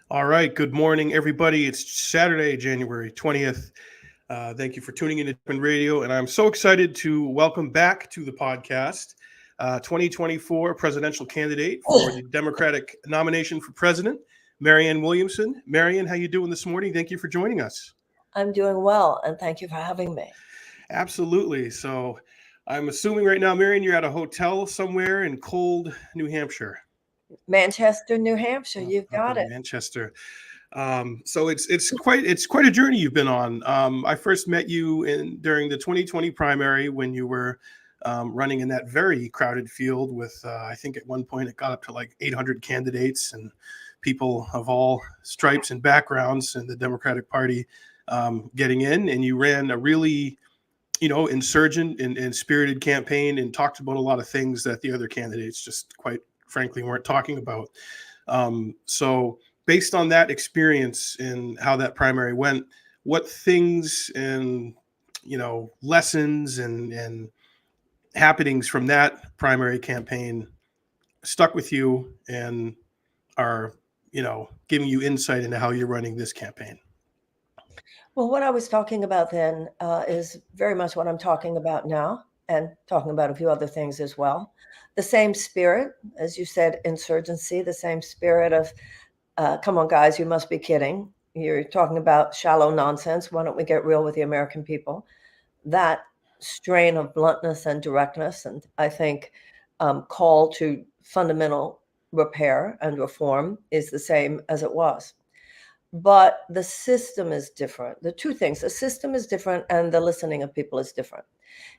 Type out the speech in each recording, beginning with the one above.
All right. Good morning, everybody. It's Saturday, January 20th. Thank you for tuning in to Jackman Radio. And I'm so excited to welcome back to the podcast 2024 presidential candidate for the Democratic nomination for president, Marianne Williamson. Marianne, how you doing this morning? Thank you for joining us. I'm doing well, and thank you for having me. Absolutely. So I'm assuming right now, Marianne, you're at a hotel somewhere in cold New Hampshire. Manchester, New Hampshire, you've Up got in it. Manchester. So it's quite a journey you've been on. I first met you in during the 2020 primary when you were running in that very crowded field with I think at one point it got up to like 800 candidates and people of all stripes and backgrounds in the Democratic Party getting in, and you ran a really insurgent and spirited campaign and talked about a lot of things that the other candidates just quite frankly weren't talking about. So based on that experience and how that primary went, what things and lessons and happenings from that primary campaign stuck with you and are giving you insight into how you're running this campaign? Well, what I was talking about then is very much what I'm talking about now, and talking about a few other things as well. The same spirit, as you said, insurgency, the same spirit of, come on, guys, you must be kidding. You're talking about shallow nonsense. Why don't we get real with the American people? That strain of bluntness and directness, and I think call to fundamental repair and reform is the same as it was. But the system is different. The two things, the system is different and the listening of people is different.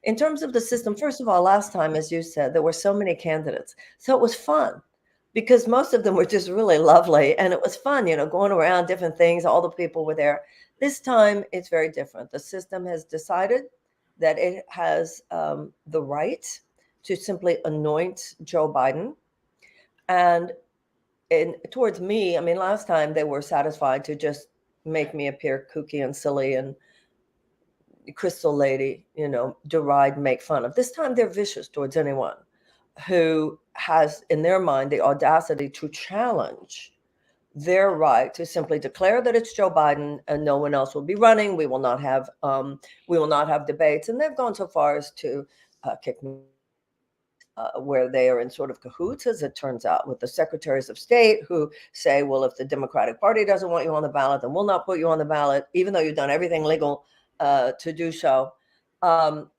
In terms of the system, first of all, last time, as you said, there were so many candidates. So it was fun because most of them were just really lovely. And it was fun, going around different things. All the people were there. This time, it's very different. The system has decided that it has the right to simply anoint Joe Biden. And towards me, I mean, last time they were satisfied to just make me appear kooky and silly and crystal lady, deride, make fun of. This time they're vicious towards anyone who has in their mind the audacity to challenge their right to simply declare that it's Joe Biden and no one else will be running. We will not have debates, and they've gone so far as to kick me where they are in sort of cahoots, as it turns out, with the secretaries of state who say, well, if the Democratic Party doesn't want you on the ballot, then we'll not put you on the ballot, even though you've done everything legal to do so. Um,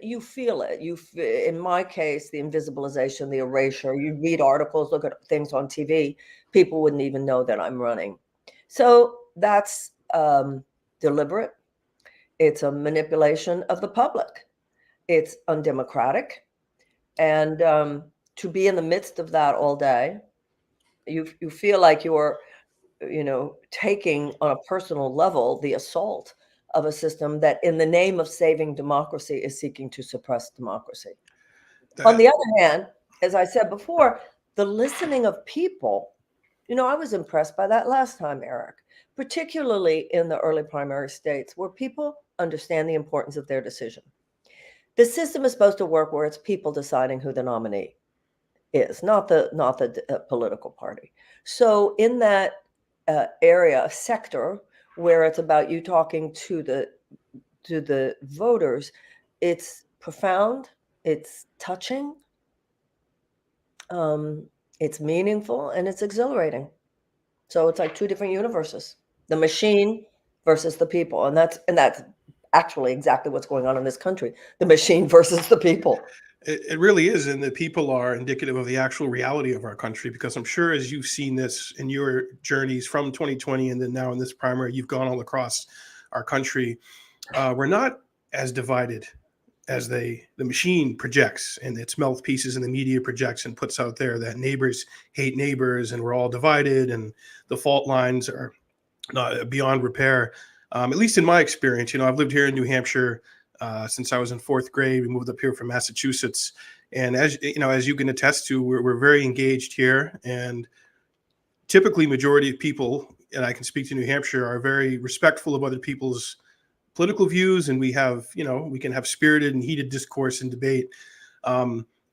you feel it. In my case, the invisibilization, the erasure. You read articles, look at things on TV. People wouldn't even know that I'm running. So that's deliberate. It's a manipulation of the public. It's undemocratic. And to be in the midst of that all day, you feel like you're, taking on a personal level the assault of a system that, in the name of saving democracy, is seeking to suppress democracy. On That the other hand, as I said before, the listening of people, I was impressed by that last time, Eric, particularly in the early primary states where people understand the importance of their decision. The system is supposed to work where it's people deciding who the nominee is, not the political party. So in that area, sector where it's about you talking to the voters, it's profound, it's touching, it's meaningful, and it's exhilarating. So it's like two different universes: the machine versus the people, and that's actually exactly what's going on in this country: the machine versus the people. it really is, and the people are indicative of the actual reality of our country. Because I'm sure, as you've seen this in your journeys from 2020 and then now in this primary, you've gone all across our country. We're not as divided as the machine projects and its mouthpieces and the media projects and puts out there that neighbors hate neighbors and we're all divided and the fault lines are not beyond repair. At least in my experience, I've lived here in New Hampshire since I was in fourth grade. We moved up here from Massachusetts, and as you can attest to, we're very engaged here. And typically, majority of people, and I can speak to New Hampshire, are very respectful of other people's political views, and we can have spirited and heated discourse and debate.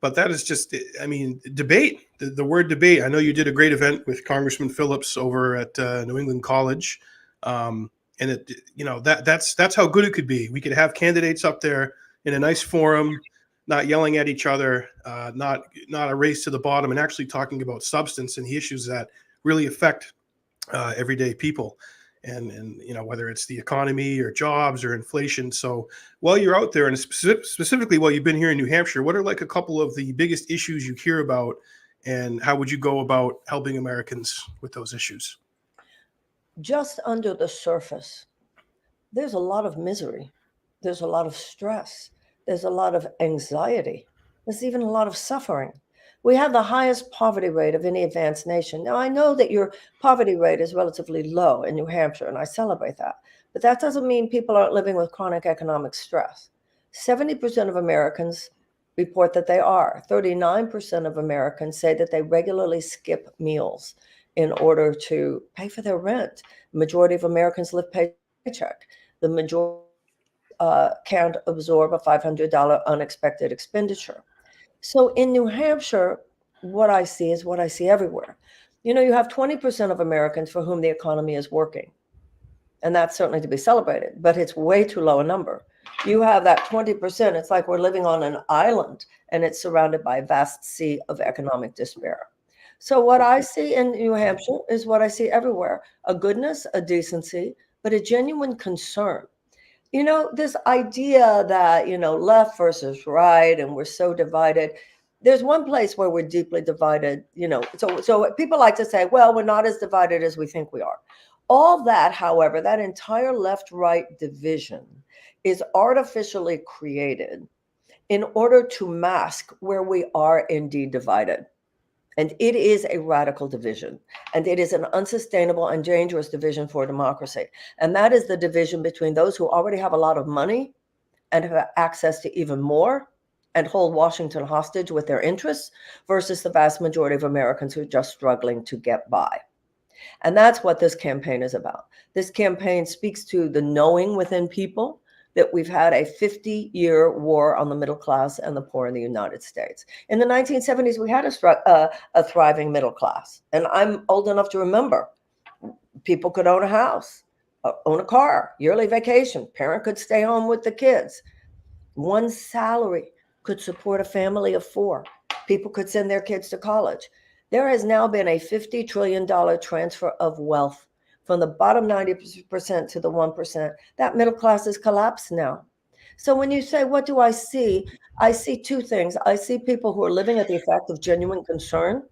But that is just, I mean, debate, the word debate. I know you did a great event with Congressman Phillips over at New England College. And it, you know, that's how good it could be. We could have candidates up there in a nice forum, not yelling at each other, not a race to the bottom, and actually talking about substance and the issues that really affect everyday people. And you know, whether it's the economy or jobs or inflation. So while you're out there, and specifically while you've been here in New Hampshire, what are like a couple of the biggest issues you hear about, and how would you go about helping Americans with those issues? Just under the surface, there's a lot of misery. There's a lot of stress. There's a lot of anxiety. There's even a lot of suffering. We have the highest poverty rate of any advanced nation. Now, I know that your poverty rate is relatively low in New Hampshire, and I celebrate that. But that doesn't mean people aren't living with chronic economic stress. 70% of Americans report that they are. 39% of Americans say that they regularly skip meals in order to pay for their rent. The majority of Americans live paycheck. The majority can't absorb a $500 unexpected expenditure. So in New Hampshire, what I see is what I see everywhere. You know, you have 20% of Americans for whom the economy is working, and that's certainly to be celebrated, but it's way too low a number. You have that 20%, it's like we're living on an island, and it's surrounded by a vast sea of economic despair. So what I see in New Hampshire is what I see everywhere: a goodness, a decency, but a genuine concern. You know, this idea that, you know, left versus right, and we're so divided. There's one place where we're deeply divided, you know. So people like to say, well, we're not as divided as we think we are. All that, however, that entire left-right division is artificially created in order to mask where we are indeed divided. And it is a radical division, and it is an unsustainable and dangerous division for democracy. And that is the division between those who already have a lot of money and have access to even more and hold Washington hostage with their interests, versus the vast majority of Americans who are just struggling to get by. And that's what this campaign is about. This campaign speaks to the knowing within people that we've had a 50-year war on the middle class and the poor in the United States. In the 1970s, we had a thriving middle class. And I'm old enough to remember people could own a house, own a car, yearly vacation. Parent could stay home with the kids. One salary could support a family of four. People could send their kids to college. There has now been a $50 trillion transfer of wealth from the bottom 90% to the 1%. That middle class has collapsed now. So when you say, what do I see? I see two things. I see people who are living at the effect of genuine concern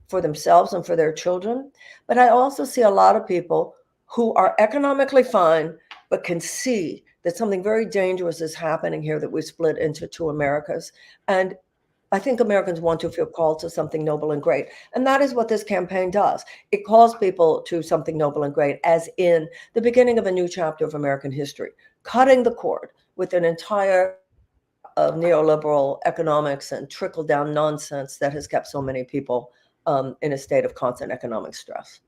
for themselves and for their children. But I also see a lot of people who are economically fine, but can see that something very dangerous is happening here, that we split into two Americas. And I think Americans want to feel called to something noble and great. And that is what this campaign does. It calls people to something noble and great, as in the beginning of a new chapter of American history, cutting the cord with an entire of neoliberal economics and trickle-down nonsense that has kept so many people in a state of constant economic stress.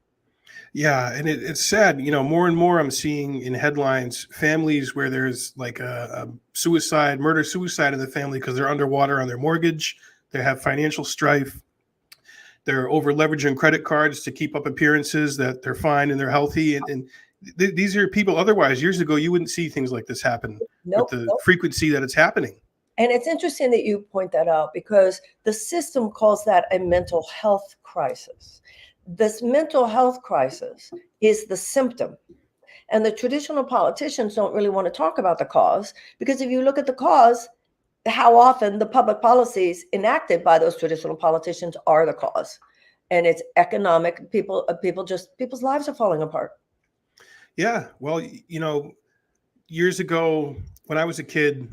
Yeah, and it's sad, you know, more and more I'm seeing in headlines families where there's like a suicide, murder, suicide in the family because they're underwater on their mortgage. They have financial strife. They're over leveraging credit cards to keep up appearances that they're fine and they're healthy. And these are people, otherwise, years ago, you wouldn't see things like this happen with the frequency that it's happening. And it's interesting that you point that out, because the system calls that a mental health crisis. This mental health crisis is the symptom. And the traditional politicians don't really want to talk about the cause, because if you look at the cause, how often the public policies enacted by those traditional politicians are the cause. And it's economic. People's lives are falling apart. Yeah. Well, you know, years ago when I was a kid,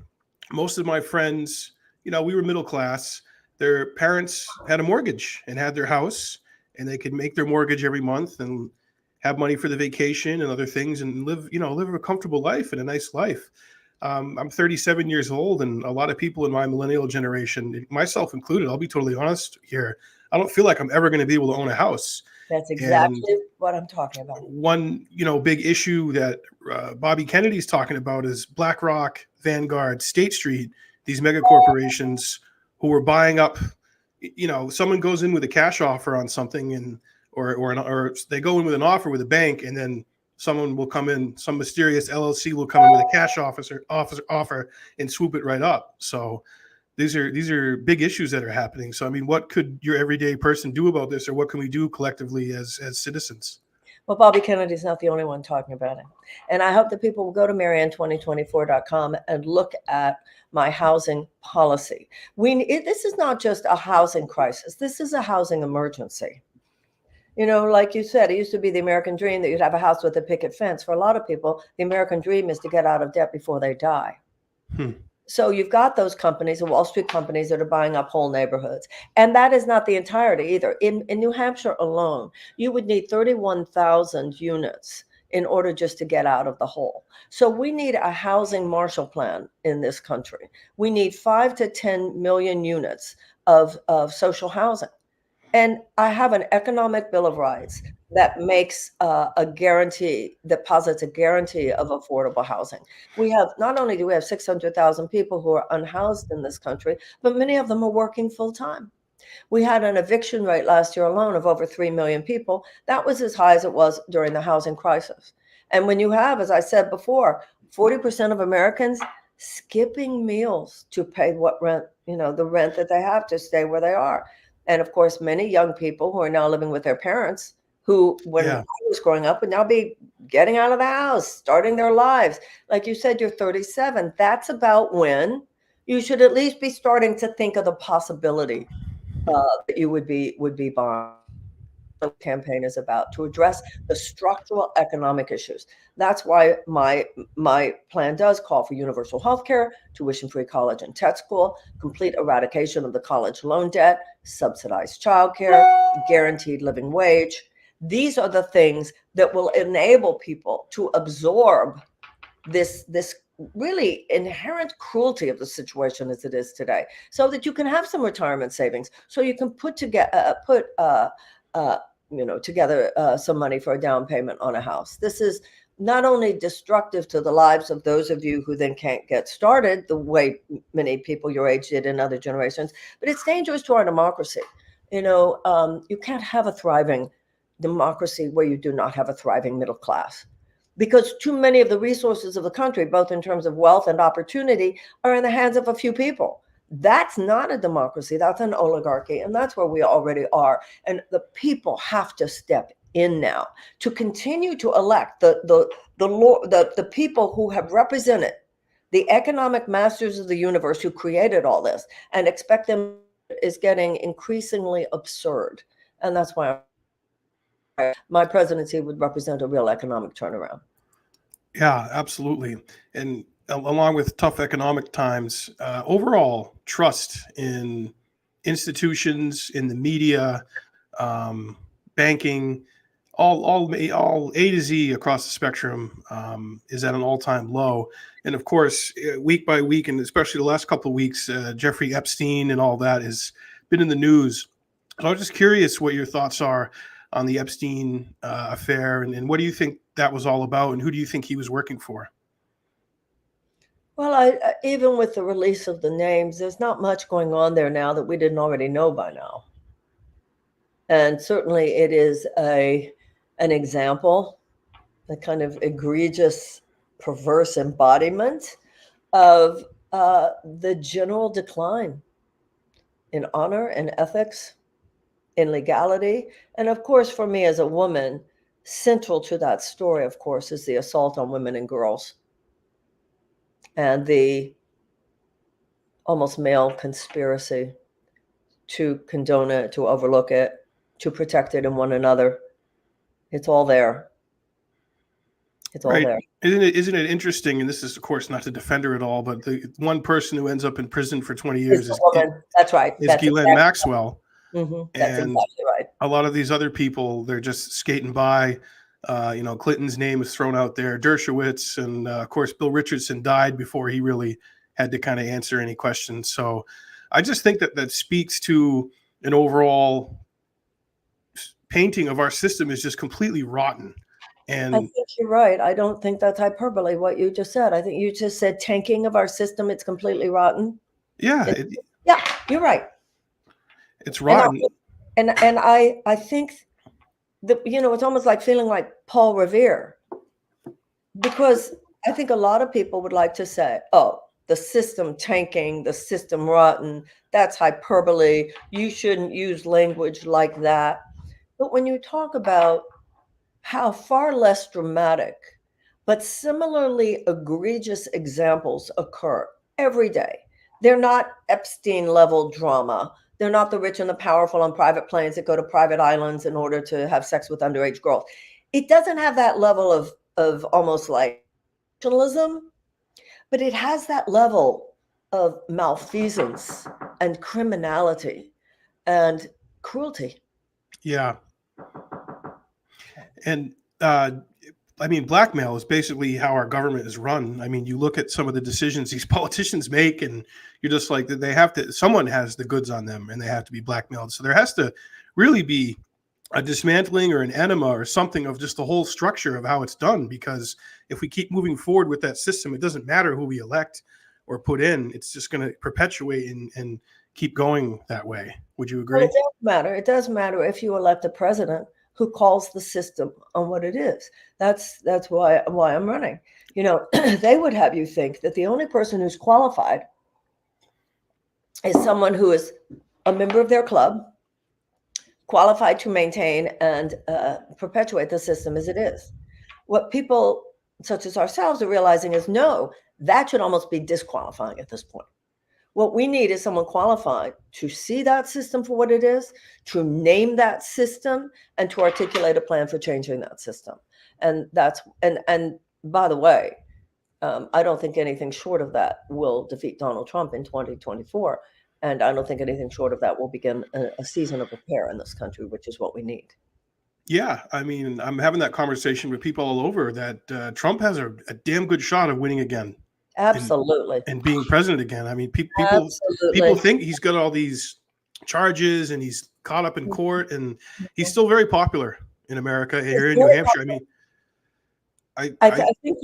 most of my friends, you know, we were middle class. Their parents had a mortgage and had their house, and they could make their mortgage every month and have money for the vacation and other things and live a comfortable life and a nice life. I'm 37 years old, and a lot of people in my millennial generation, myself included, I'll be totally honest here, I don't feel like I'm ever going to be able to own a house. That's exactly what I'm talking about. One, big issue that Bobby Kennedy's talking about is BlackRock, Vanguard, State Street, these mega corporations who are buying up. Someone goes in with a cash offer on something, and or they go in with an offer with a bank, and then someone will come in, some mysterious LLC will come in with a cash offer and swoop it right up. So these are big issues that are happening. So I mean, what could your everyday person do about this, or what can we do collectively as citizens? Well, Bobby Kennedy's not the only one talking about it. And I hope that people will go to Marianne2024.com and look at my housing policy. This is not just a housing crisis. This is a housing emergency. Like you said, it used to be the American dream that you'd have a house with a picket fence. For a lot of people, the American dream is to get out of debt before they die. So you've got those companies, the Wall Street companies, that are buying up whole neighborhoods. And that is not the entirety either. In New Hampshire alone, you would need 31,000 units in order just to get out of the hole. So we need a housing Marshall Plan in this country. We need 5 to 10 million units of social housing. And I have an economic bill of rights that makes a guarantee, that posits a guarantee of affordable housing. Not only do we have 600,000 people who are unhoused in this country, but many of them are working full time. We had an eviction rate last year alone of over 3 million people. That was as high as it was during the housing crisis. And when you have, as I said before, 40% of Americans skipping meals to pay the rent that they have to stay where they are. And of course, many young people who are now living with their parents, who, when I was growing up, would now be getting out of the house, starting their lives. Like you said, you're 37. That's about when you should at least be starting to think of the possibility that you would be buying. The campaign is about to address the structural economic issues. That's why my plan does call for universal health care, tuition-free college and tech school, complete eradication of the college loan debt, subsidized childcare, guaranteed living wage. These are the things that will enable people to absorb this really inherent cruelty of the situation as it is today, so that you can have some retirement savings, so you can put together some money for a down payment on a house. This is not only destructive to the lives of those of you who then can't get started the way many people your age did in other generations, but it's dangerous to our democracy. You can't have a thriving democracy where you do not have a thriving middle class, because too many of the resources of the country, both in terms of wealth and opportunity, are in the hands of a few people. That's not a democracy. That's an oligarchy. And that's where we already are. And the people have to step in now to continue to elect the people who have represented the economic masters of the universe who created all this, and expect them is getting increasingly absurd. And that's why my presidency would represent a real economic turnaround. Yeah, absolutely. And along with tough economic times, overall trust in institutions, in the media, banking, all A to Z across the spectrum is at an all-time low. And of course, week by week, and especially the last couple of weeks, Jeffrey Epstein and all that has been in the news. And I was just curious what your thoughts are on the Epstein affair, and what do you think that was all about, and who do you think he was working for? Well, even with the release of the names, there's not much going on there now that we didn't already know by now. And certainly it is an example, a kind of egregious, perverse embodiment of the general decline in honor and ethics, in legality. And of course, for me as a woman, central to that story, of course, is the assault on women and girls, and the almost male conspiracy to condone it, to overlook it, to protect it in one another. It's all there. It's all there. Isn't it interesting? And this is, of course, not to defend her at all, but the one person who ends up in prison for 20 years is woman. That's right. Is Ghislaine Maxwell. Mm-hmm. That's exactly right. A lot of these other people, they're just skating by. Clinton's name is thrown out there, Dershowitz, and of course, Bill Richardson died before he really had to kind of answer any questions. So I just think that speaks to an overall painting of our system is just completely rotten. And I think you're right. I don't think that's hyperbole, what you just said. I think you just said tanking of our system. It's completely rotten. Yeah. Yeah. You're right. It's And I, rotten. and I think that, it's almost like feeling like Paul Revere, because I think a lot of people would like to say, oh, the system tanking, the system rotten, that's hyperbole. You shouldn't use language like that. But when you talk about how far less dramatic, but similarly egregious examples occur every day. They're not Epstein level drama. They're not the rich and the powerful on private planes that go to private islands in order to have sex with underage girls. It doesn't have that level of almost like nationalism, but it has that level of malfeasance and criminality and cruelty. Yeah. And I mean, blackmail is basically how our government is run. I mean, you look at some of the decisions these politicians make, and you're just like, they have to, someone has the goods on them and they have to be blackmailed. So there has to really be a dismantling or an enema or something of just the whole structure of how it's done. Because if we keep moving forward with that system, it doesn't matter who we elect or put in, it's just going to perpetuate and keep going that way. Would you Well, agree? it does matter. It does matter if you elect a president who calls the system on what it is. That's why I'm running. They would have you think that the only person who's qualified is someone who is a member of their club, qualified to maintain and perpetuate the system as it is. What people such as ourselves are realizing is no, that should almost be disqualifying at this point. What we need is someone qualified to see that system for what it is, to name that system, and to articulate a plan for changing that system. And by the way, I don't think anything short of that will defeat Donald Trump in 2024. And I don't think anything short of that will begin a season of repair in this country, which is what we need. Yeah, I mean, I'm having that conversation with people all over that Trump has a damn good shot of winning again and Absolutely. and being president again. I mean, people Absolutely. think he's got all these charges and he's caught up in court, and he's still very popular in America It's here in New very Hampshire. I mean, I think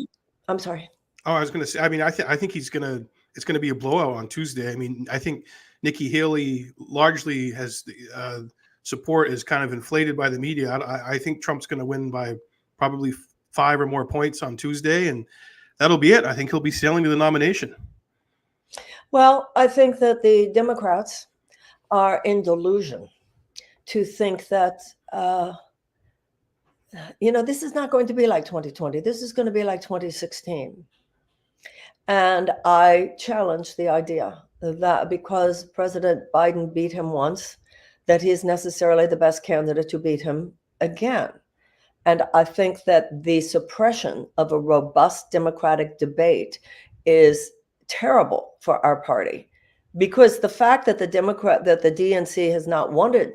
I'm sorry. oh, I was going to say, I mean, I think it's gonna be a blowout on Tuesday. I mean, I think Nikki Haley largely has the support is kind of inflated by the media. I think Trump's going to win by probably 5 or more points on Tuesday, and that'll be it. I think he'll be sailing to the nomination. Well, I think that the Democrats are in delusion to think that this is not going to be like 2020. This is going to be like 2016. And I challenge the idea that because President Biden beat him once, that he is necessarily the best candidate to beat him again. And I think that the suppression of a robust Democratic debate is terrible for our party, because the fact that the DNC has not wanted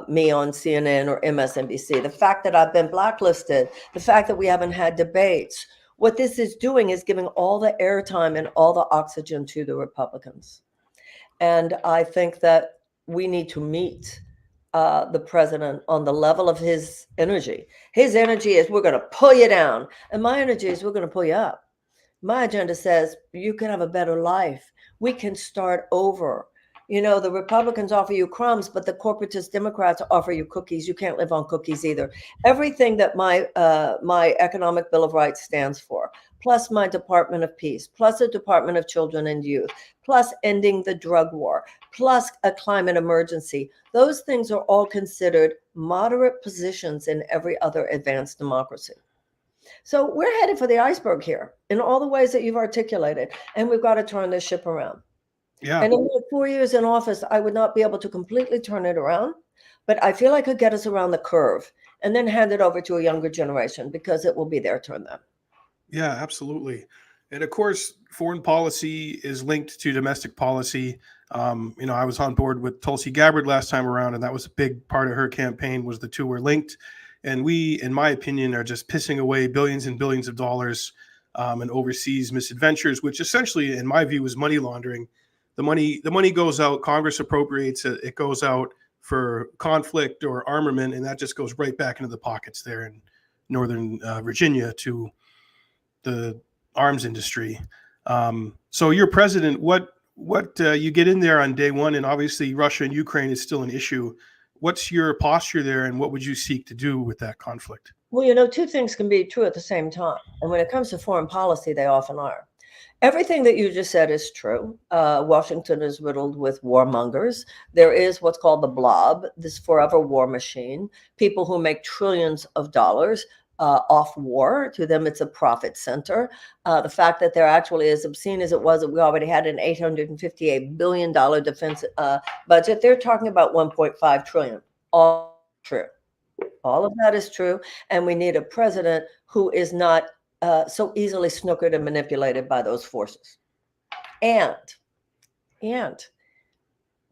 me on CNN or MSNBC, the fact that I've been blacklisted, the fact that we haven't had debates, what this is doing is giving all the airtime and all the oxygen to the Republicans. And I think that we need to meet the president on the level of his energy. His energy is we're going to pull you down. And my energy is we're going to pull you up. My agenda says you can have a better life. We can start over. The Republicans offer you crumbs, but the corporatist Democrats offer you cookies. You can't live on cookies either. Everything that my economic Bill of Rights stands for, plus my Department of Peace, plus a Department of Children and Youth, plus ending the drug war, plus a climate emergency. Those things are all considered moderate positions in every other advanced democracy. So we're headed for the iceberg here in all the ways that you've articulated, and we've got to turn this ship around. Yeah. And in 4 years in office, I would not be able to completely turn it around, but I feel I could get us around the curve and then hand it over to a younger generation, because it will be their turn then. Yeah, absolutely. And of course, foreign policy is linked to domestic policy. I was on board with Tulsi Gabbard last time around, and that was a big part of her campaign, was the two were linked. And we, in my opinion, are just pissing away billions and billions of dollars in overseas misadventures, which essentially, in my view, is money laundering. The money goes out, Congress appropriates it, it goes out for conflict or armament, and that just goes right back into the pockets there in Northern Virginia to the arms industry. So you're president. What What you get in there on day one, and obviously Russia and Ukraine is still an issue. What's your posture there, and what would you seek to do with that conflict? Well, two things can be true at the same time. And when it comes to foreign policy, they often are. Everything that you just said is true. Washington is riddled with warmongers. There is what's called the blob, this forever war machine, people who make trillions of dollars off war. To them, it's a profit center. The fact that they're actually as obscene as it was, that we already had an $858 billion defense budget. They're talking about 1.5 trillion. All true. All of that is true. And we need a president who is not so easily snookered and manipulated by those forces. And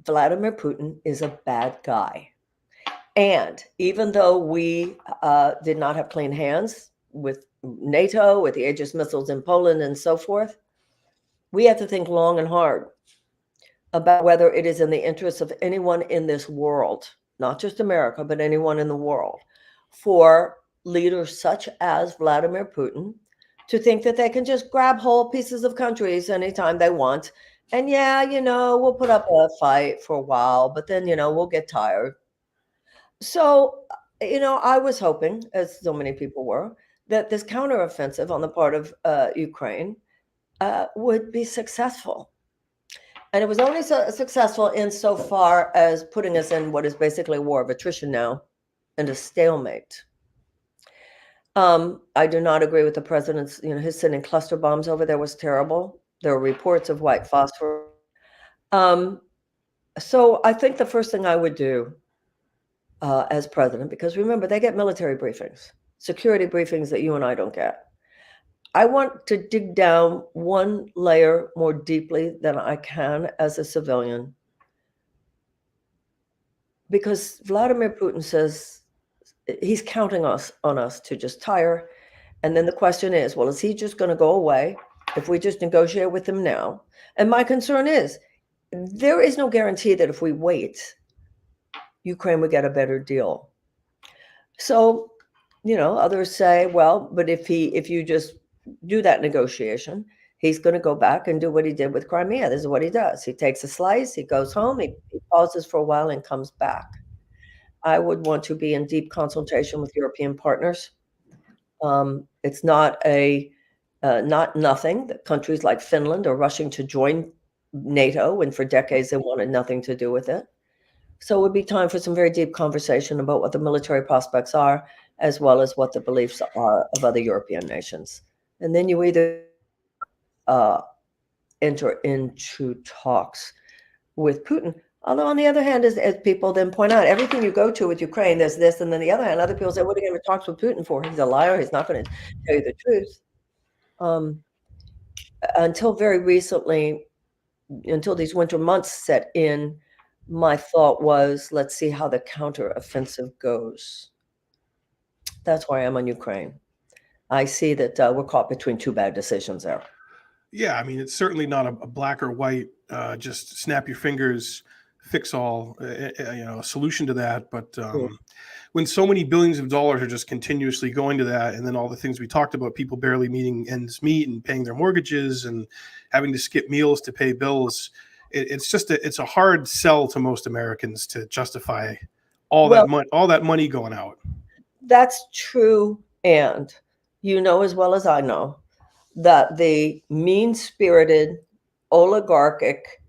Vladimir Putin is a bad guy. And even though we did not have clean hands with NATO, with the Aegis missiles in Poland and so forth, we have to think long and hard about whether it is in the interest of anyone in this world, not just America, but anyone in the world, for leaders such as Vladimir Putin to think that they can just grab whole pieces of countries anytime they want. And yeah, we'll put up a fight for a while, but then, we'll get tired. So, I was hoping, as so many people were, that this counteroffensive on the part of Ukraine would be successful. And it was only successful insofar as putting us in what is basically a war of attrition now and a stalemate. I do not agree with the president's, his sending cluster bombs over there was terrible. There are reports of white phosphorus. So I think the first thing I would do as president, because remember, they get military briefings, security briefings that you and I don't get. I want to dig down one layer more deeply than I can as a civilian, because Vladimir Putin says he's counting on us to just tire. And then the question is, well, is he just going to go away if we just negotiate with him now? And my concern is there is no guarantee that if we wait, Ukraine would get a better deal. So, others say, well, but if you just do that negotiation, he's going to go back and do what he did with Crimea. This is what he does. He takes a slice, he goes home, he pauses for a while and comes back. I would want to be in deep consultation with European partners. It's not nothing that countries like Finland are rushing to join NATO, and for decades they wanted nothing to do with it. So it would be time for some very deep conversation about what the military prospects are, as well as what the beliefs are of other European nations. And then you either enter into talks with Putin. Although on the other hand, as people then point out, everything you go to with Ukraine, there's this, and then the other hand, other people say, what are you going to talk with Putin for? He's a liar. He's not going to tell you the truth. Until very recently, until these winter months set in, my thought was, let's see how the counteroffensive goes. That's why I'm on Ukraine. I see that we're caught between two bad decisions there. Yeah, I mean, it's certainly not a black or white, just snap your fingers, fix all, a solution to that. But when so many billions of dollars are just continuously going to that, and then all the things we talked about, people barely meeting ends meet and paying their mortgages and having to skip meals to pay bills, it's a hard sell to most Americans to justify all that money going out. That's true, and as well as I know that the mean-spirited, oligarchic,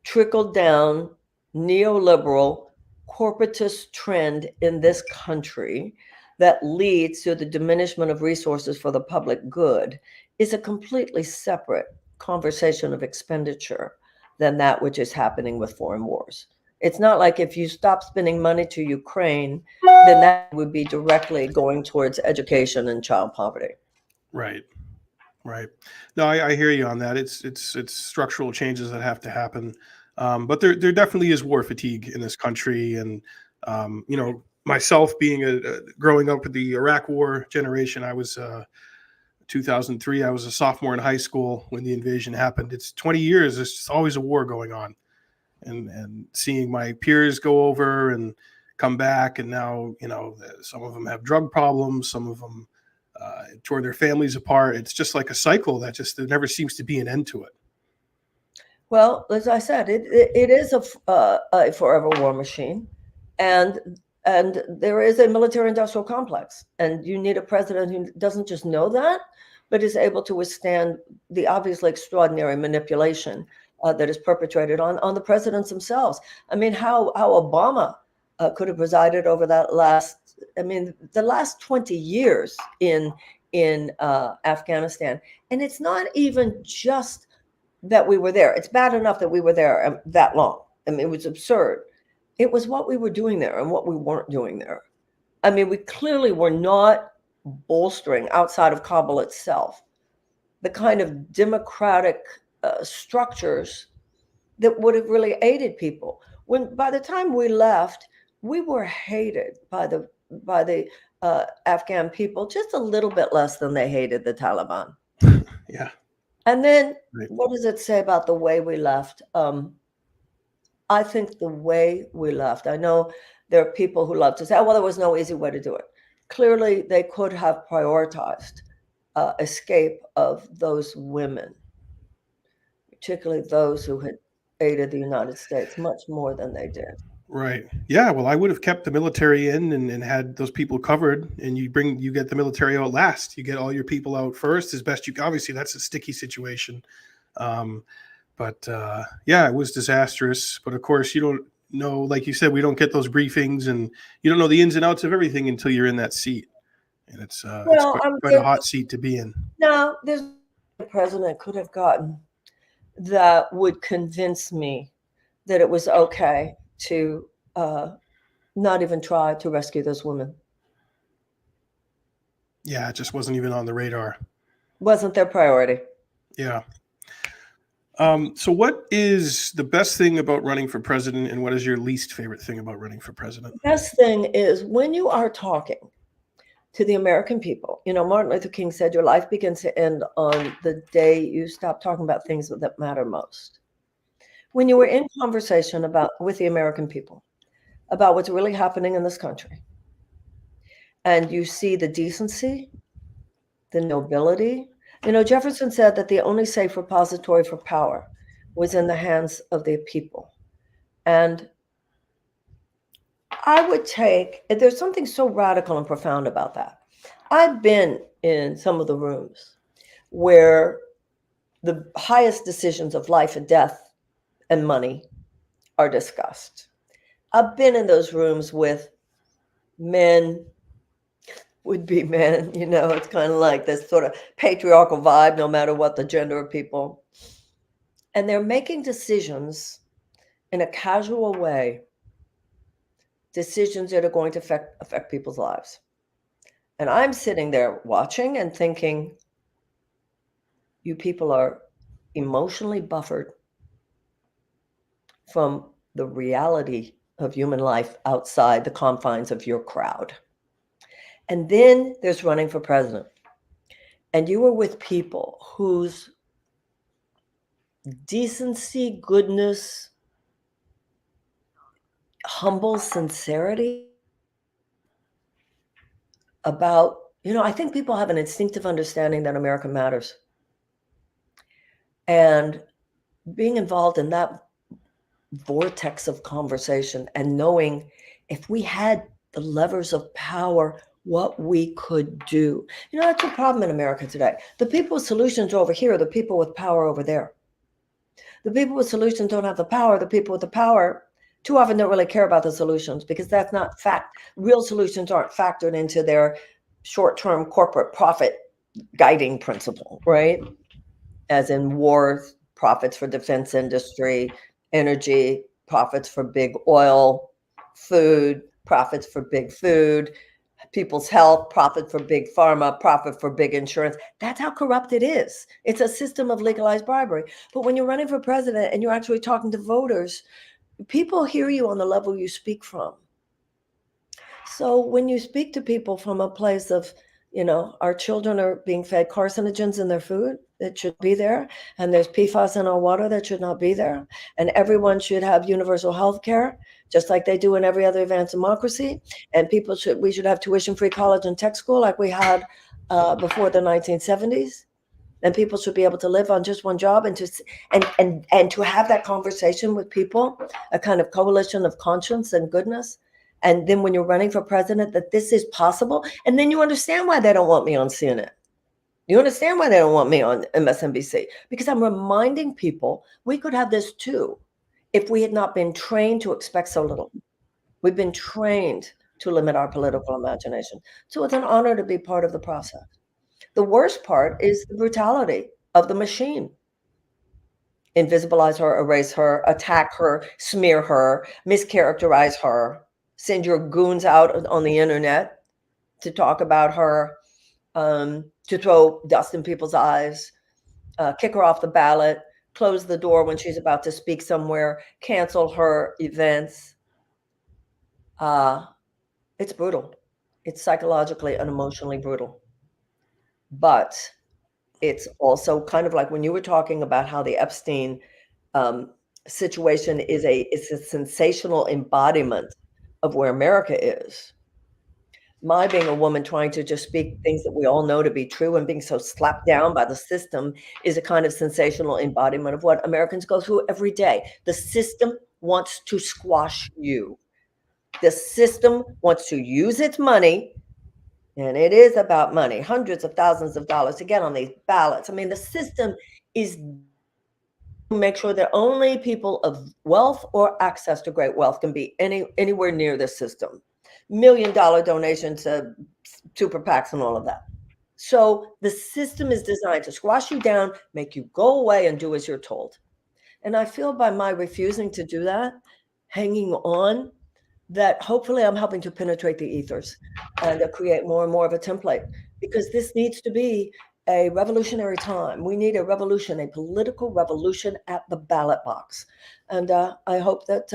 trickle-down, neoliberal, corporatist trend in this country that leads to the diminishment of resources for the public good is a completely separate conversation of expenditure than that which is happening with foreign wars. It's not like if you stop spending money to Ukraine, then that would be directly going towards education and child poverty. Right. No, I hear you on that. It's structural changes that have to happen. But there definitely is war fatigue in this country. And, myself being growing up with the Iraq War generation, I was 2003, I was a sophomore in high school when the invasion happened. It's 20 years. There's just always a war going on. And seeing my peers go over and come back. And now, some of them have drug problems. Some of them tore their families apart. It's just like a cycle that there never seems to be an end to it. Well, as I said, it is a forever war machine, and there is a military-industrial complex, and you need a president who doesn't just know that, but is able to withstand the obviously extraordinary manipulation that is perpetrated on the presidents themselves. I mean, how Obama could have presided over that the last 20 years in Afghanistan, and it's not even just that we were there. It's bad enough that we were there that long. I mean, it was absurd. It was what we were doing there and what we weren't doing there. I mean, we clearly were not bolstering outside of Kabul itself the kind of democratic structures that would have really aided people. When by the time we left, we were hated by the Afghan people just a little bit less than they hated the Taliban. Yeah. And then Right. what does it say about the way we left? I think the way we left, I know there are people who love to say, oh, well, there was no easy way to do it. Clearly, they could have prioritized escape of those women, particularly those who had aided the United States much more than they did. Right. Yeah. Well, I would have kept the military in and had those people covered. And you get the military out last. You get all your people out first as best you can. Obviously, that's a sticky situation. Um, but yeah, it was disastrous. But of course, you don't know, like you said, we don't get those briefings, and you don't know the ins and outs of everything until you're in that seat. And it's Well, quite a hot seat to be in. no, there's a president could have gotten that would convince me that it was okay to not even try to rescue those women. Yeah, it just wasn't even on the radar. Wasn't their priority. Yeah. So what is the best thing about running for president, and what is your least favorite thing about running for president? The best thing is when you are talking to the American people, Martin Luther King said, your life begins to end on the day you stop talking about things that matter most. When you were in conversation with the American people about what's really happening in this country, and you see the decency, the nobility. Jefferson said that the only safe repository for power was in the hands of the people. And I would there's something so radical and profound about that. I've been in some of the rooms where the highest decisions of life and death and money are discussed. I've been in those rooms with men, would-be men, it's kind of like this sort of patriarchal vibe, no matter what the gender of people. And they're making decisions in a casual way, decisions that are going to affect people's lives. And I'm sitting there watching and thinking, you people are emotionally buffered from the reality of human life outside the confines of your crowd. And then there's running for president. And you are with people whose decency, goodness, humble sincerity about, I think people have an instinctive understanding that America matters. And being involved in that vortex of conversation and knowing if we had the levers of power, what we could do. That's the problem in America today. The people with solutions over here are the people with power over there. The people with solutions don't have the power. The people with the power too often don't really care about the solutions because that's not fact. Real solutions aren't factored into their short-term corporate profit guiding principle, right? As in war, profits for defense industry, energy, profits for big oil, food, profits for big food, people's health, profit for big pharma, profit for big insurance. That's how corrupt it is. It's a system of legalized bribery. But when you're running for president and you're actually talking to voters, people hear you on the level you speak from. So when you speak to people from a place of, our children are being fed carcinogens in their food that should be there, and there's PFAS in our water that should not be there, and everyone should have universal health care, just like they do in every other advanced democracy, and we should have tuition-free college and tech school like we had before the 1970s. and people should be able to live on just one job, and and to have that conversation with people, a kind of coalition of conscience and goodness. And then when you're running for president, that this is possible, and then you understand why they don't want me on CNN. You understand why they don't want me on MSNBC? Because I'm reminding people we could have this too if we had not been trained to expect so little. We've been trained to limit our political imagination. So it's an honor to be part of the process. The worst part is the brutality of the machine. Invisibilize her, erase her, attack her, smear her, mischaracterize her, send your goons out on the internet to talk about her, to throw dust in people's eyes, kick her off the ballot, close the door when she's about to speak somewhere, cancel her events. It's brutal. It's psychologically and emotionally brutal. But it's also kind of like when you were talking about how the Epstein situation is a sensational embodiment of where America is. My being a woman trying to just speak things that we all know to be true and being so slapped down by the system is a kind of sensational embodiment of what Americans go through every day. The system wants to squash you. The system wants to use its money, and it is about money, hundreds of thousands of dollars to get on these ballots. I mean, the system is to make sure that only people of wealth or access to great wealth can be anywhere near the system. $1 million donations to super PACs and all of that. So the system is designed to squash you down, make you go away and do as you're told. And I feel by my refusing to do that, hanging on, that hopefully I'm helping to penetrate the ethers and create more and more of a template, because this needs to be a revolutionary time. We need a revolution, a political revolution at the ballot box. And I hope that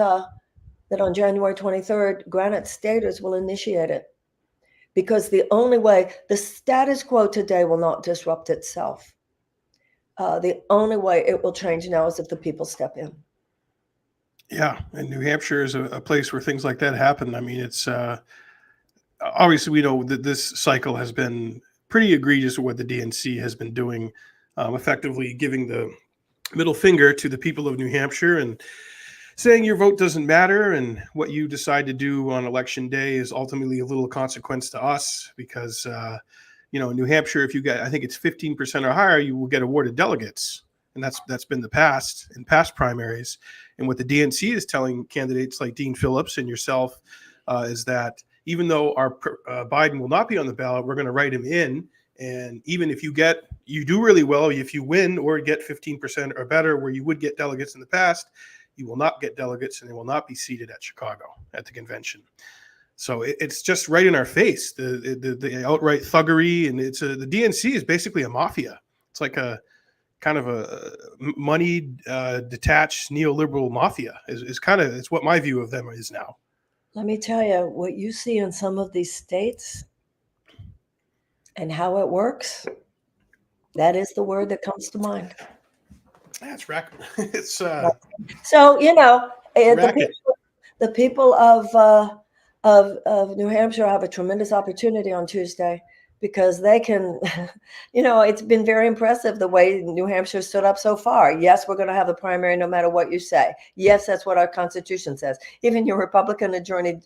that on January 23rd, Granite Staters will initiate it, because the only way, the status quo today will not disrupt itself. The only way it will change now is if the people step in. Yeah, and New Hampshire is a place where things like that happen. I mean, it's obviously we know that this cycle has been pretty egregious with what the DNC has been doing, effectively giving the middle finger to the people of New Hampshire and saying your vote doesn't matter, and what you decide to do on election day is ultimately a little consequence to us, because in New Hampshire, if you get, I think it's 15% or higher, you will get awarded delegates, and that's been the past in past primaries. And what the DNC is telling candidates like Dean Phillips and yourself is that even though our Biden will not be on the ballot, we're going to write him in. And even if you do really well, if you win or get 15% or better, where you would get delegates in the past, you will not get delegates, and they will not be seated at Chicago at the convention. So it's just right in our face, the outright thuggery, and the DNC is basically a mafia. It's like a kind of a moneyed, detached neoliberal mafia. It's what my view of them is now. Let me tell you, what you see in some of these states and how it works, that is the word that comes to mind. That's racket. It's so the people of New Hampshire have a tremendous opportunity on Tuesday, because they can, it's been very impressive the way New Hampshire stood up so far. Yes, we're going to have the primary no matter what you say. Yes, that's what our Constitution says. Even your Republican Attorney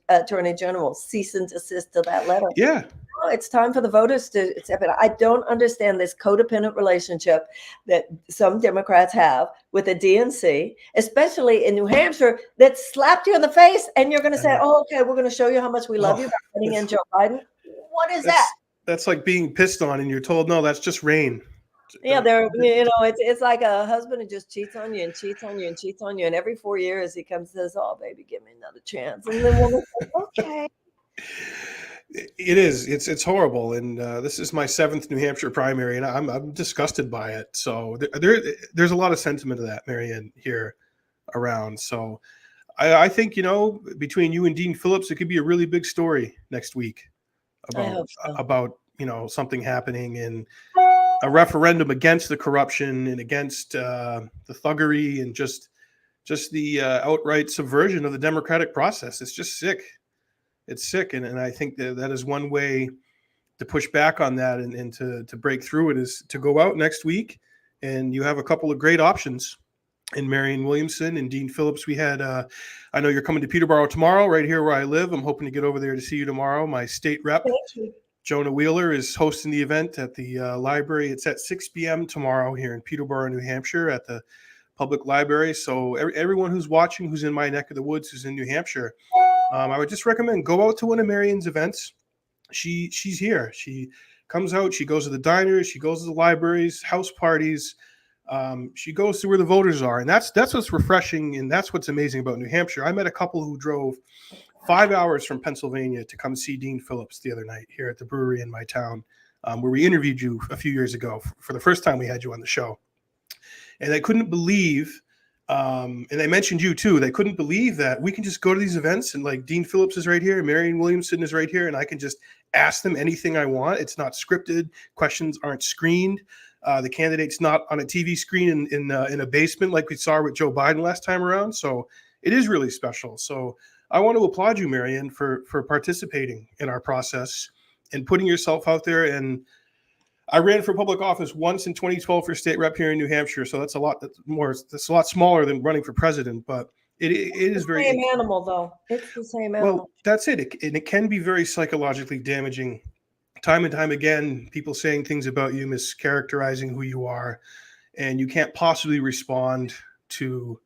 General cease and desist to that letter. Yeah. It's time for the voters to step in. I don't understand this codependent relationship that some Democrats have with the DNC, especially in New Hampshire, that slapped you in the face, and you're going to say, "Oh, okay, we're going to you how much we love you by putting in Joe Biden." What is that? That's like being pissed on, and you're told, "No, that's just rain." Yeah, it's like a husband who just cheats on you and cheats on you and cheats on you, and every 4 years he comes and says, "Oh, baby, give me another chance," and the woman says, "Okay." It is. It's horrible, and this is my 7th New Hampshire primary, and I'm disgusted by it. So there's a lot of sentiment of that, Marianne, here around. So I think between you and Dean Phillips, it could be a really big story next week about something happening in a referendum against the corruption and against the thuggery and just the outright subversion of the democratic process. It's just sick. It's sick, and I think that is one way push back on that and to break through it is to go out next week, and you have a couple of great options in Marianne Williamson and Dean Phillips. We had, I know you're coming to Peterborough tomorrow, right here where I live. I'm hoping to get over there to see you tomorrow. My state rep, Jonah Wheeler, is hosting the event at the library. It's at 6 p.m. tomorrow here in Peterborough, New Hampshire at the public library. So everyone who's watching, who's in my neck of the woods, who's in New Hampshire, I would just recommend go out to one of Marianne's events. She's here. She comes out. She goes to the diners. She goes to the libraries, house parties. She goes to where the voters are, and that's what's refreshing, and that's what's amazing about New Hampshire. I met a couple who drove 5 hours from Pennsylvania to come see Dean Phillips the other night here at the brewery in my town, where we interviewed you a few years ago for the first time we had you on the show. And they couldn't believe, and they mentioned you too, they couldn't believe that we can just go to these events and like Dean Phillips is right here, Marianne Williamson is right here, and I can just ask them anything I want. It's not scripted. Questions aren't screened. The candidate's not on a TV screen in a basement like we saw with Joe Biden last time around. So it is really special. So I want to applaud you, Marianne, for participating in our process and putting yourself out there. And I ran for public office once in 2012 for state rep here in New Hampshire. So that's a lot more. That's a lot smaller than running for president, but it is very same animal though. It's the same animal. Well, that's it. It can be very psychologically damaging. Time and time again, people saying things about you, mischaracterizing who you are, and you can't possibly respond to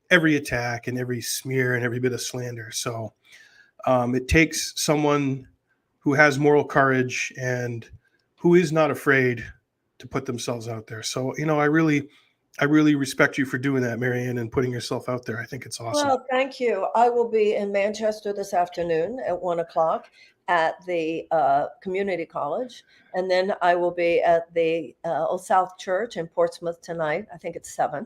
every attack and every smear and every bit of slander. So it takes someone who has moral courage and who is not afraid to put themselves out there. So, I really respect you for doing that, Marianne, and putting yourself out there. I think it's awesome. Well, thank you. I will be in Manchester this afternoon at 1:00 at the community college. And then I will be at the Old South Church in Portsmouth tonight. I think it's 7.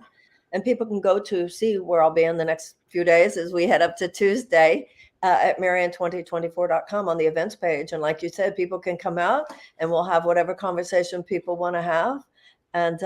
And people can go to see where I'll be in the next few days as we head up to Tuesday at Marianne2024.com on the events page. And like you said, people can come out and we'll have whatever conversation people want to have. And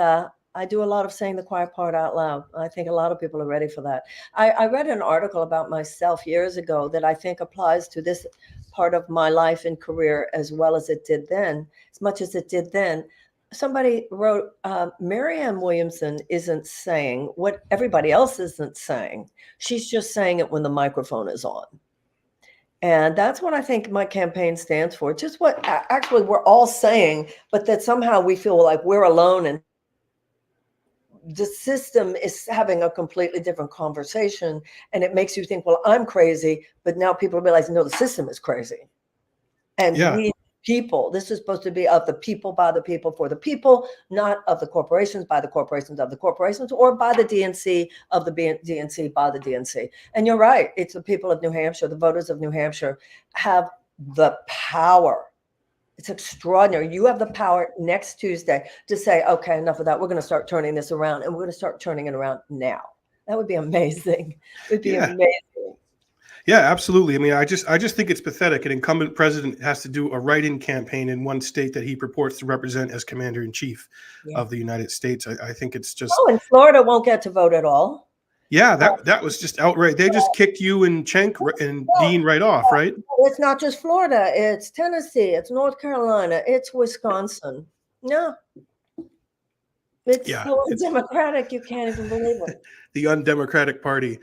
I do a lot of saying the quiet part out loud. I think a lot of people are ready for that. I read an article about myself years ago that I think applies to this part of my life and career as well as it did then, as much as it did then. Somebody wrote, Marianne Williamson isn't saying what everybody else isn't saying. She's just saying it when the microphone is on. And that's what I think my campaign stands for. Just what actually we're all saying, but that somehow we feel like we're alone and the system is having a completely different conversation, and it makes you think, well, I'm crazy, but now people are realizing, no, the system is crazy. And we people, this is supposed to be of the people, by the people, for the people, not of the corporations, by the corporations, of the corporations, or by the DNC, of the DNC, by the DNC. And you're right, it's the people of New Hampshire, the voters of New Hampshire have the power. It's extraordinary. You have the power next Tuesday to say, okay, enough of that. We're going to start turning this around, and we're going to start turning it around now. That would be amazing. It would be amazing. Yeah, absolutely. I mean, I just think it's pathetic. An incumbent president has to do a write-in campaign in one state that he purports to represent as commander-in-chief of the United States. I think it's just. Oh, and Florida won't get to vote at all. Yeah, that was just outright. They just kicked you and Cenk and Dean right off, right? It's not just Florida. It's Tennessee. It's North Carolina. It's Wisconsin. No. It's so undemocratic. You can't even believe it. The undemocratic party.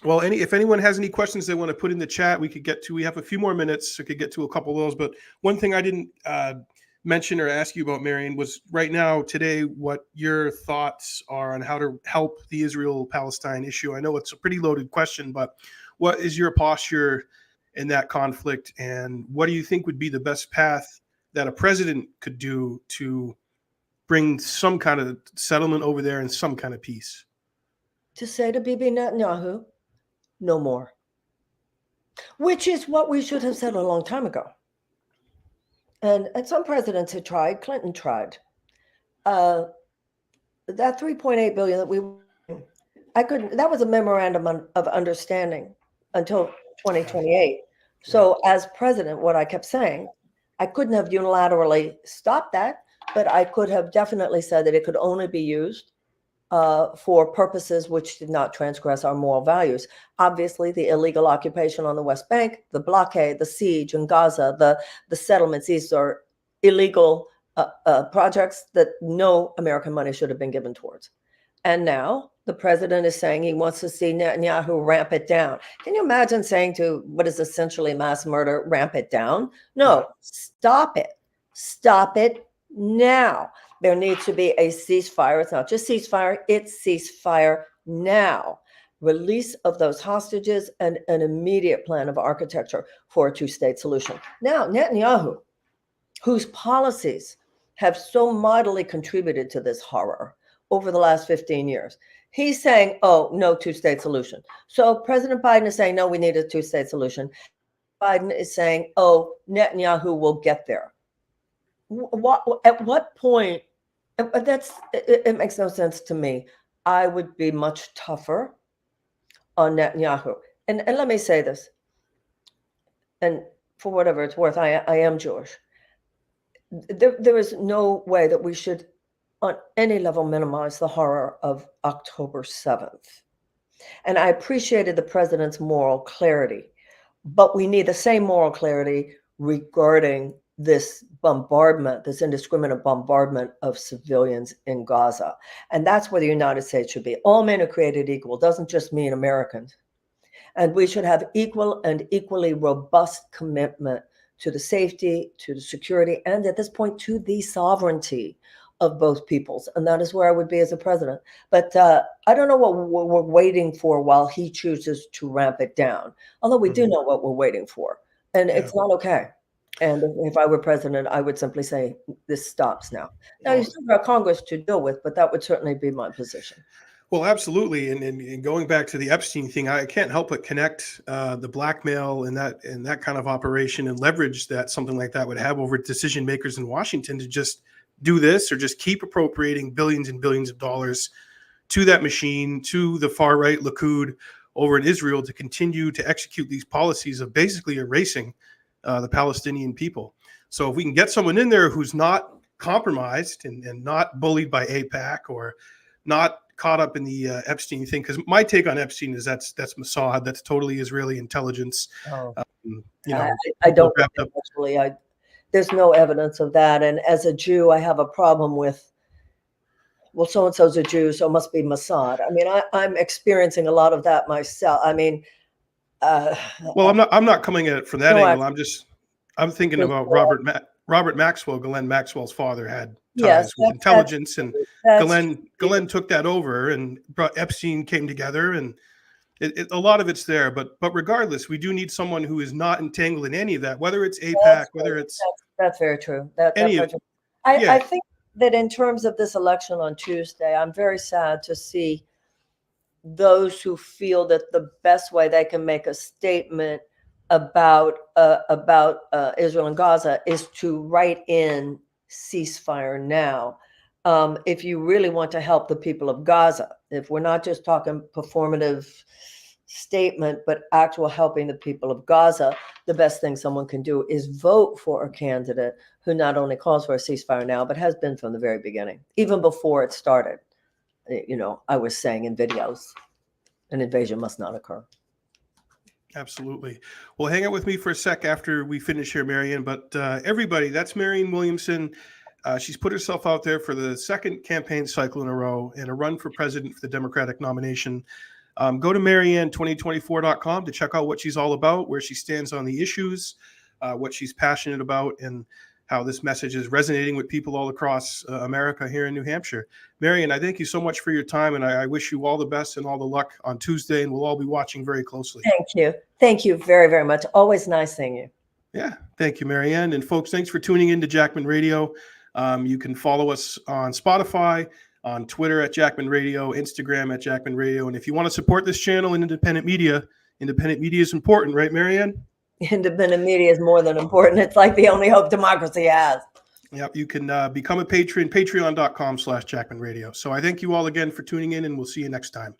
Well, if anyone has any questions they want to put in the chat, we have a few more minutes. So we could get to a couple of those. But one thing I didn't mention or ask you about, Marianne, was right now, today, what your thoughts are on how to help the Israel-Palestine issue. I know it's a pretty loaded question, but what is your posture in that conflict? And what do you think would be the best path that a president could do to bring some kind of settlement over there and some kind of peace? To say to Bibi Netanyahu, no more. Which is what we should have said a long time ago. And some presidents had tried. Clinton tried. That $3.8 billion that was a memorandum of understanding until 2028. So as president, what I kept saying, I couldn't have unilaterally stopped that, but I could have definitely said that it could only be used for purposes which did not transgress our moral values. Obviously, the illegal occupation on the West Bank, the blockade, the siege in Gaza, the settlements, these are illegal projects that no American money should have been given towards. And now the president is saying he wants to see Netanyahu ramp it down. Can you imagine saying to what is essentially mass murder, ramp it down? No, stop it. Stop it now. There needs to be a ceasefire. It's not just ceasefire, it's ceasefire now. Release of those hostages and an immediate plan of architecture for a two-state solution. Now, Netanyahu, whose policies have so mightily contributed to this horror over the last 15 years, he's saying, oh, no two-state solution. So President Biden is saying, no, we need a two-state solution. Biden is saying, oh, Netanyahu will get there. At what point? It makes no sense to me. I would be much tougher on Netanyahu. And let me say this, and for whatever it's worth, I am Jewish. There is no way that we should on any level minimize the horror of October 7th. And I appreciated the president's moral clarity, but we need the same moral clarity regarding this bombardment, this indiscriminate bombardment of civilians in Gaza. And that's where the United States should be. All men are created equal doesn't just mean Americans. And we should have equal and equally robust commitment to the safety, to the security, and at this point, to the sovereignty of both peoples. And that is where I would be as a president. But I don't know what we're waiting for while he chooses to ramp it down. Although we do know what we're waiting for. And it's not okay. And if I were president, I would simply say, this stops now. Now, you still got Congress to deal with, but that would certainly be my position. Well, absolutely. And going back to the Epstein thing, I can't help but connect the blackmail and that kind of operation and leverage that something like that would have over decision makers in Washington to just do this or just keep appropriating billions and billions of dollars to that machine, to the far right Likud over in Israel to continue to execute these policies of basically erasing the Palestinian people. So if we can get someone in there who's not compromised and not bullied by AIPAC or not caught up in the Epstein thing, because my take on Epstein is that's Mossad, that's totally Israeli intelligence. I don't actually. There's no evidence of that. And as a Jew, I have a problem with, well, so-and-so's a Jew, so it must be Mossad. I mean, I'm experiencing a lot of that myself. I mean, well, I'm not coming at it from that angle. I'm thinking about Robert Maxwell. Ghislaine Maxwell's father had ties with intelligence, and Ghislaine took that over and brought Epstein came together, and a lot of it's there. But regardless, we do need someone who is not entangled in any of that, whether it's AIPAC, whether it's that's very true. I think that in terms of this election on Tuesday, I'm very sad to see those who feel that the best way they can make a statement about Israel and Gaza is to write in ceasefire now. If you really want to help the people of Gaza, if we're not just talking performative statement, but actual helping the people of Gaza, the best thing someone can do is vote for a candidate who not only calls for a ceasefire now, but has been from the very beginning, even before it started. You know, I was saying in videos, an invasion must not occur. Absolutely. Well, hang out with me for a sec after we finish here, Marianne. But everybody, that's Marianne Williamson. She's put herself out there for the second campaign cycle in a row and a run for president for the Democratic nomination. Go to Marianne2024.com to check out what she's all about, where she stands on the issues, what she's passionate about, and how this message is resonating with people all across America here in New Hampshire. Marianne, I thank you so much for your time, and I wish you all the best and all the luck on Tuesday, and we'll all be watching very closely. Thank you. Thank you very, very much. Always nice seeing you. Yeah, thank you, Marianne. And folks, thanks for tuning in to Jackman Radio. You can follow us on Spotify, on Twitter at Jackman Radio, Instagram at Jackman Radio. And if you want to support this channel and independent media is important, right, Marianne? Independent media is more than important. It's like the only hope democracy has. Yep, you can become a patron, patreon.com/Jackman Radio. So I thank you all again for tuning in, and we'll see you next time.